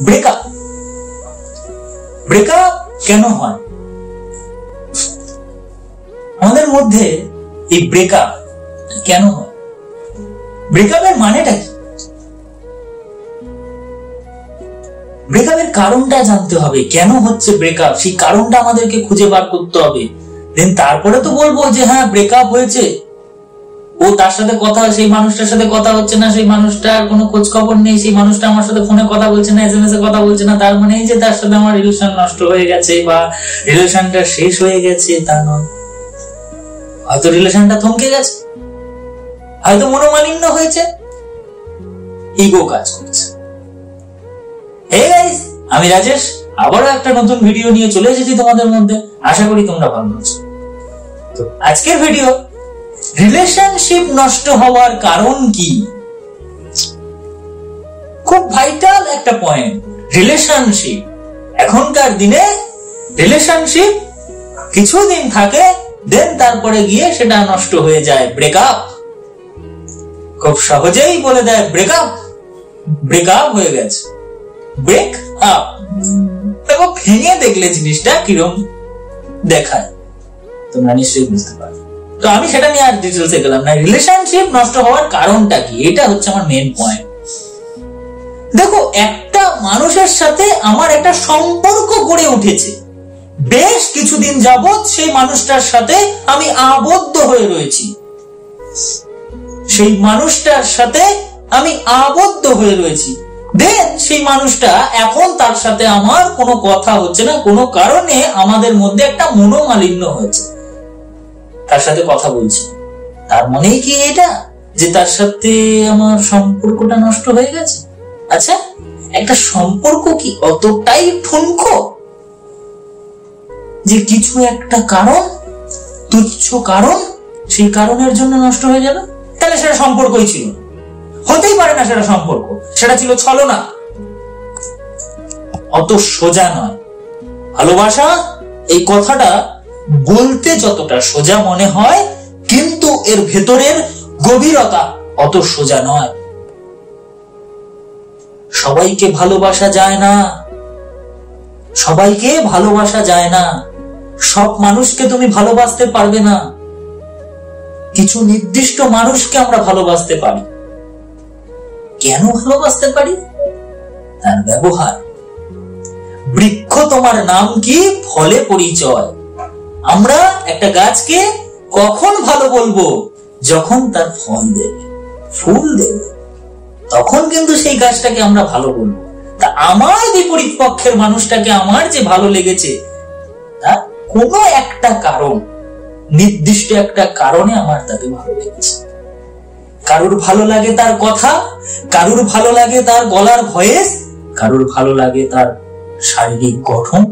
Breakup breakup কেন হয় আমাদের মধ্যে? এই ব্রেকআপ কেন হয়? ব্রেকআপের মানেটা কি? ব্রেকআপের কারণটা জানতে হবে, কেন হচ্ছে ব্রেকআপ, সেই কারণটা আমাদেরকে খুঁজে বার করতে হবে। দেন তারপরে তো বলবো যে হ্যাঁ ব্রেকআপ হয়েছে, ও তার সাথে কথা, সেই মানুষটার সাথে কথা হচ্ছে না, সেই মানুষটার কোনো খোঁজ খবর নেই, সেই মানুষটা আমার সাথে ফোনে কথা বলছে না, SMS এ কথা বলছে না, তার মানে এই যে তার সাথে আমার রিলেশন নষ্ট হয়ে গেছে বা রিলেশনটা শেষ হয়ে গেছে তা নয়। হয়তো রিলেশনটা থমকে গেছে, হয়তো মনোমালিন্য হয়েছে, ইগো কাজ করছে। হে গাইস, আমি রাজেশ আবারও একটা নতুন ভিডিও নিয়ে চলে এসেছি তোমাদের মধ্যে। আশা করি তোমরা ভালো আছো। তো আজকের ভিডিও, রিলেশনশিপ নষ্ট হওয়ার কারণ কি? খুব ভাইটাল একটা পয়েন্ট। রিলেশনশিপ, এখনকার দিনে রিলেশনশিপ কিছুদিন থাকে, দেন তারপরে গিয়ে সেটা নষ্ট হয়ে যায়। ব্রেকআপ, খুব সহজেই বলে দেয় ব্রেকআপ, ব্রেকআপ হয়ে গেছে, ব্রেক আপ। দেখো ভেঙে দেখলে জিনিসটা কিরকম দেখায়, তোমরা নিশ্চয়ই বুঝতে পারবে। তো আমি সেটা নিয়ে আর ডিটেইলসে গেলাম না। রিলেশনশিপ নষ্ট হওয়ার কারণটা কি, এটা হচ্ছে আমার মেইন পয়েন্ট। দেখো, একটা মানুষের সাথে আমার একটা সম্পর্ক গড়ে উঠেছে, বেশ কিছুদিন যাবত সেই মানুষটার সাথে আমি আবদ্ধ হয়ে রয়েছি, সেই মানুষটার সাথে আমি আবদ্ধ হয়ে রয়েছি। দেন সেই মানুষটা, এখন তার সাথে আমার কোনো কথা হচ্ছে না, কোনো কারণে আমাদের মধ্যে একটা মনোমালিন্য হয়েছে, তার সাথে কথা বলছি। তার মনেই কি এটা যে তার সাথে আমার সম্পর্কটা নষ্ট হয়ে গেছে? আচ্ছা, একটা সম্পর্ক কি অতটাই ঠুনকো যে কিছু একটা কারণ, তুচ্ছ কারণ, সেই কারণের জন্য নষ্ট হয়ে যাবে? তাহলে সেটা সম্পর্কই ছিল, হতেই পারে না সেটা সম্পর্ক, সেটা ছিল ছলনা। অত সোজা নয় ভালোবাসা। এই কথাটা বলতে যতটা সোজা মনে হয়, কিন্তু এর ভেতরের গভীরতা অত সোজা নয়। সবাইকে ভালোবাসা যায় না, সবাইকে ভালোবাসা যায় না, সব মানুষকে তুমি ভালোবাসতে পারবে না। কিছু নির্দিষ্ট মানুষকে আমরা ভালোবাসতে পারি। কেন ভালোবাসতে পারি? তার ব্যবহার। বৃক্ষ তোমার নাম কি, ফলে পরিচয়। আমরা একটা গাছকে কখন ভালো বলবো? যখন তার ফল দেবে, ফুল দেবে, তখন কিন্তু সেই গাছটাকে আমরা ভালো বলবো। তা আমার বিপরীত পক্ষের মানুষটাকে আমার যে ভালো লেগেছে, তা কোনো একটা কারণ, নির্দিষ্ট একটা কারণে আমার তাকে ভালো লেগেছে। কারুর ভালো লাগে তার কথা, কারুর ভালো লাগে তার গলার ভয়েস, কারুর ভালো লাগে তার শারীরিক গঠন।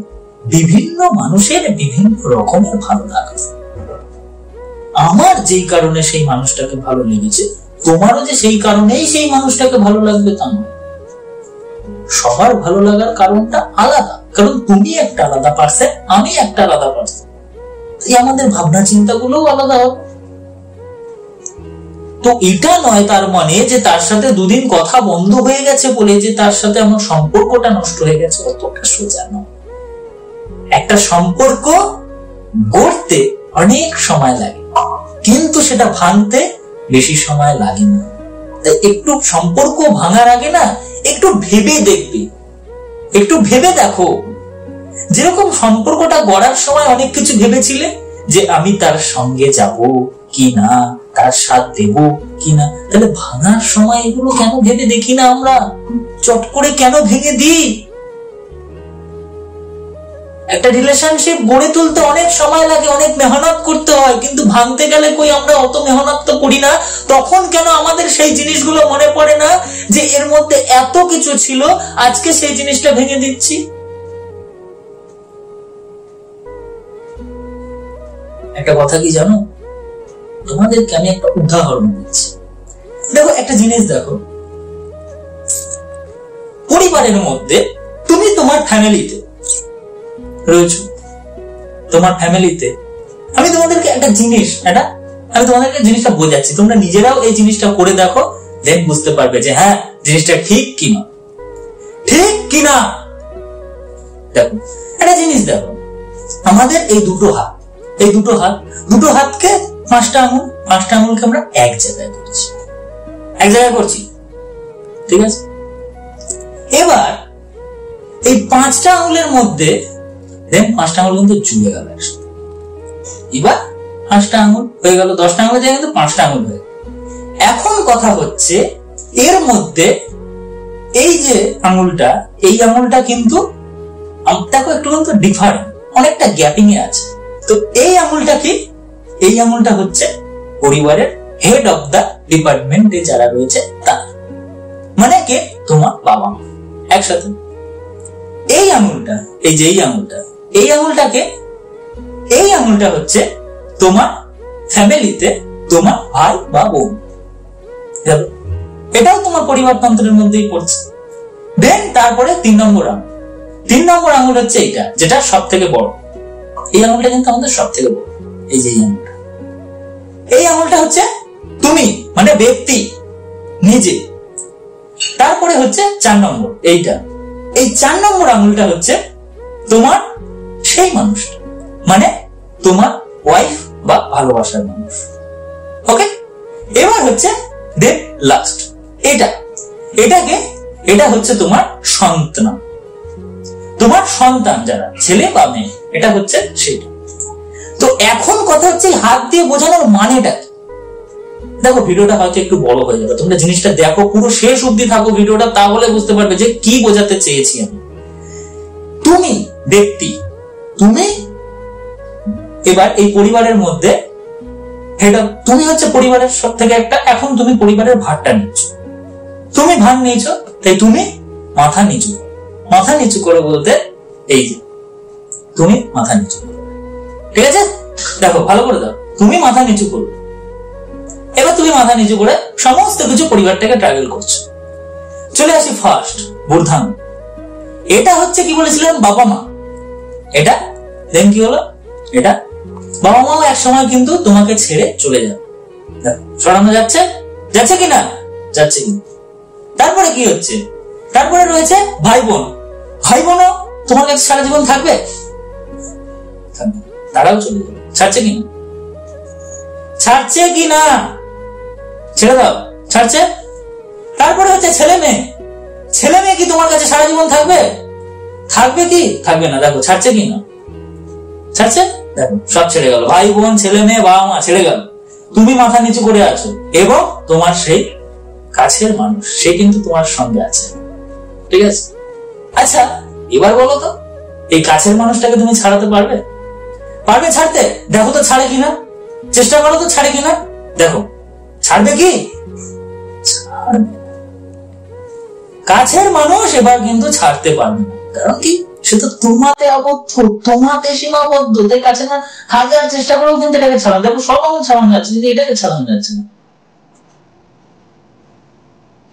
বিভিন্ন মানুষের বিভিন্ন রকমের ভালো লাগে। আমার যেই কারণে সেই মানুষটাকে ভালো লেগেছে, তোমারও যে সেই কারণেই সেই মানুষটাকে ভালো লাগবে তা নয়। সবার ভালো লাগার কারণটা আলাদা, কারণ তুমি একটা আলাদা পারসন, আমি একটা আলাদা পারসন, তাই আমাদের ভাবনা চিন্তাগুলোও আলাদা হবে। তো এটা নয় তার মানে যে তার সাথে দুদিন কথা বন্ধ হয়ে গেছে বলে যে তার সাথে আমার সম্পর্কটা নষ্ট হয়ে গেছে, অতটা সোজা নয়। একটা সম্পর্ক গড়তে অনেক সময় লাগে, কিন্তু সেটা ভাঙতে বেশি সময় লাগে না। তাই একটু সম্পর্ক ভাঙার আগে না একটু ভেবে দেখবে, একটু ভেবে দেখো। যেরকম সম্পর্কটা গড়ার সময় অনেক কিছু ভেবেছিলে, যে আমি তার সঙ্গে যাব কি না, তার সাথ দেব কি না, তাহলে ভাঙার সময় এগুলো কেন ভেবে দেখি না? আমরা চট করে কেন ভেঙে দিই? একটা রিলেশনশিপ গড়ে তুলতে অনেক সময় লাগে, অনেক মেহনত করতে হয়, কিন্তু ভাঙতে গেলে কই আমরা অত মেহনত তো করি না। তখন কেন আমাদের সেই জিনিসগুলো মনে পড়ে না যে এর মধ্যে এত কিছু ছিল, আজকে সেই জিনিসটা ভেঙে দিচ্ছি? একটা কথা কি জানো, তোমাদেরকে আমি একটা উদাহরণ দিচ্ছি। দেখো, একটা জিনিস দেখো, পরিবারের মধ্যে তুমি তোমার ফ্যামিলিতে রয়েছো, তোমার ফ্যামিলিতে আমি তোমাদেরকে একটা জিনিস, আমি তোমাদেরকে জিনিসটা বোঝাচ্ছি, তোমরা নিজেরাও এই জিনিসটা করে দেখো, দেন বুঝতে পারবে যে হ্যাঁ জিনিসটা ঠিক কি না। ঠিক কি না? দেখো একটা জিনিস দেখো, আমাদের এই দুটো হাতকে পাঁচটা আঙুলকে আমরা এক জায়গায় করছি, ঠিক আছে? এবার এই পাঁচটা আঙুলের মধ্যে পাঁচটা আঙুল কিন্তু জুড়ে গেল একসাথে। এবার পাঁচটা আঙুল হয়ে গেল, 10টা আঙুল জায়গায় কিন্তু 5টা আঙুল হয়ে গেল। এখন কথা হচ্ছে এর মধ্যে এই যে এই আঙুলটা কিন্তু দেখো একটু কিন্তু ডিফারেন্ট, অনেকটা গ্যাপিং এ আছে। তো এই আঙুলটা কি? এই আঙুলটা হচ্ছে পরিবারের হেড অফ দা ডিপার্টমেন্টে যারা রয়েছে তারা, মানে কে? তোমার বাবা মা একসাথে। এই আঙুলটা, এই আঙুলটা হচ্ছে তোমার ফ্যামিলিতে তোমার ভাই বা বোন, এটাও তোমার পরিবারতন্ত্রের মধ্যেই পড়ছে। দেন তারপরে 3 নম্বর আঙুল হচ্ছে এইটা, যেটা সব থেকে বড়। এই আঙুলটা কিন্তু আমাদের সব থেকে বড়। এই যে এই আঙুলটা হচ্ছে তুমি, মানে ব্যক্তি নিজে। তারপরে হচ্ছে 4 নম্বর এইটা, এই 4 নম্বর আঙুলটা হচ্ছে তোমার সেই মানুষটা, মানে তোমার ওয়াইফ বা ভালোবাসার মানুষ। ওকে, এবার হচ্ছে দেন লাস্ট এটা হচ্ছে তোমার সন্তান যারা ছেলে বা মেয়ে, এটা হচ্ছে সেটা। তো এখন কথা হচ্ছে হাত দিয়ে বোঝানোর মানেটা কি? দেখো ভিডিওটা হয়তো একটু বড় হয়ে যাবে, তোমরা জিনিসটা দেখো, পুরো শেষ অবধি থাকো ভিডিওটা, তাহলে বুঝতে পারবে যে কি বোঝাতে চেয়েছি আমি। তুমি ব্যক্তি, তুমি এবার এই পরিবারের মধ্যে তুমি হচ্ছে পরিবারের সব থেকে একটা, এখন তুমি পরিবারের ভারটা নিচ্ছ, তাই তুমি মাথা নিচু করে বলতে এই যে তুমি মাথা নিচু করো, ঠিক আছে? দেখো ভালো করে দাও, তুমি মাথা নিচু করবে। এবার তুমি মাথা নিচু করে সমস্ত কিছু পরিবারটাকে ট্রাভেল করছো। চলে আসি ফার্স্ট বুর্ধাঙ্গ, এটা হচ্ছে কি বলেছিলাম? বাবা মা। এটা দেন কি হলো? এটা বাবা মাও এক সময় কিন্তু তোমাকে ছেড়ে চলে যাবে, সরানো যাচ্ছে কিনা? যাচ্ছে কিনা? তারপরে কি হচ্ছে? তারপরে রয়েছে ভাই বোনও তোমার কাছে সারা জীবন থাকবে, তারাও চলে যাবে। ছাড়ছে কিনা? ছেড়ে দাও, ছাড়ছে। তারপরে হচ্ছে ছেলে মেয়ে কি তোমার কাছে সারা জীবন থাকবে কি? থাকবে না। দেখো ছাড়ছে কিনা? ছাড়ছে। দেখো সব ছেড়ে গেল, ভাই বোন, ছেলে মেয়ে, বাবা মা ছেড়ে গেল, তুমি মাথা নিচু করে আছো, এবং তোমার সেই কাছের মানুষ সে কিন্তু তোমার সঙ্গে আছে, ঠিক আছে? আচ্ছা এবার বলো তো, এই কাছের মানুষটাকে তুমি ছাড়াতে পারবে ছাড়তে? দেখো তো ছাড়ে কিনা, চেষ্টা করো তো ছাড়ে কিনা। দেখো ছাড়বে কি? কাছের মানুষ এবার কিন্তু ছাড়তে পারবে না, কারণ কি? সে তো তোমাতে আবদ্ধ, তোমাতে সীমাবদ্ধ, তাই কাছে না হাজার চেষ্টা করেও কিন্তু এটাকে ছাড়ানো, দেখো সব আঙুল ছাড়ানো যাচ্ছে, যদি এটাকে ছাড়ানো যাচ্ছে না।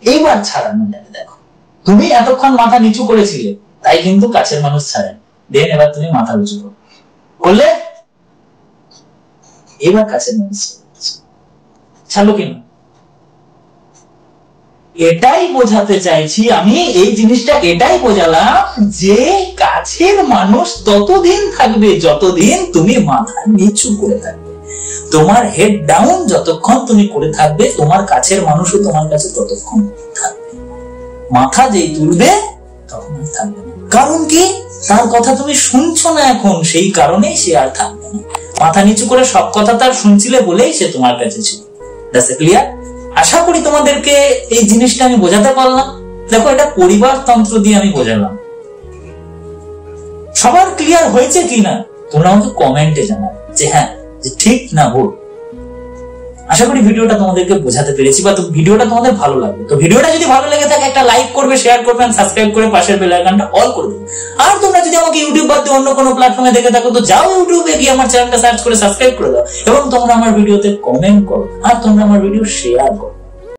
এইবার ছাড়ানো যাবে। দেখো তুমি এতক্ষণ মাথা নিচু করেছিলে, তাই কিন্তু কাছের মানুষ ছাড়েন। দেন এবার তুমি মাথা উঁচু করলে, এবার কাছের মানুষ ছাড়লো কিনা? এটাই বোঝাতে চাইছি আমি, এই জিনিসটা এটাই বোঝালাম যে কাছের মানুষ ততদিন থাকবে যতদিন তুমি মাথা নিচু করে থাকবে, তোমার হেড ডাউন যতক্ষণ তুমি করে থাকবে, তোমার কাছের মানুষও তোমার কাছে ততক্ষণ থাকবে। মাথা যেই তুলবে তখন থাকবে না, কারণ কি? তার কথা তুমি শুনছো না এখন, সেই কারণেই সে আর থাকবে না। মাথা নিচু করে সব কথা তার শুনছিলে বলেই সে তোমার কাছে ছিল। That's clear? আশা করি তোমাদেরকে এই জিনিসটা আমি বোঝাতে পারলাম। দেখো এটা পরিবারতন্ত্র দিয়ে আমি বোঝালাম। সবার ক্লিয়ার হয়েছে কিনা তোমরা আমাকে কমেন্টে জানাও যে হ্যাঁ, যে ঠিক না ভুল। আশা করি ভিডিওটা তোমাদেরকে বোঝাতে পেরেছি, বা ভিডিওটা তোমাদের ভালো লাগবে। তো ভিডিওটা যদি ভালো লেগে থাকে একটা লাইক করবে, শেয়ার করবে, সাবস্ক্রাইব করে পাশের বেল আইকনটা অল করে দেবে। আর তোমরা যদি আমাকে ইউটিউব বাদ দিয়ে অন্য কোনো প্ল্যাটফর্মে দেখে থাকো, তো যাও ইউটিউবে গিয়ে আমার চ্যানেলটা সার্চ করে সাবস্ক্রাইব করে দাও, এবং তোমরা আমার ভিডিওতে কমেন্ট করো, আর তোমরা আমার ভিডিও শেয়ার করো।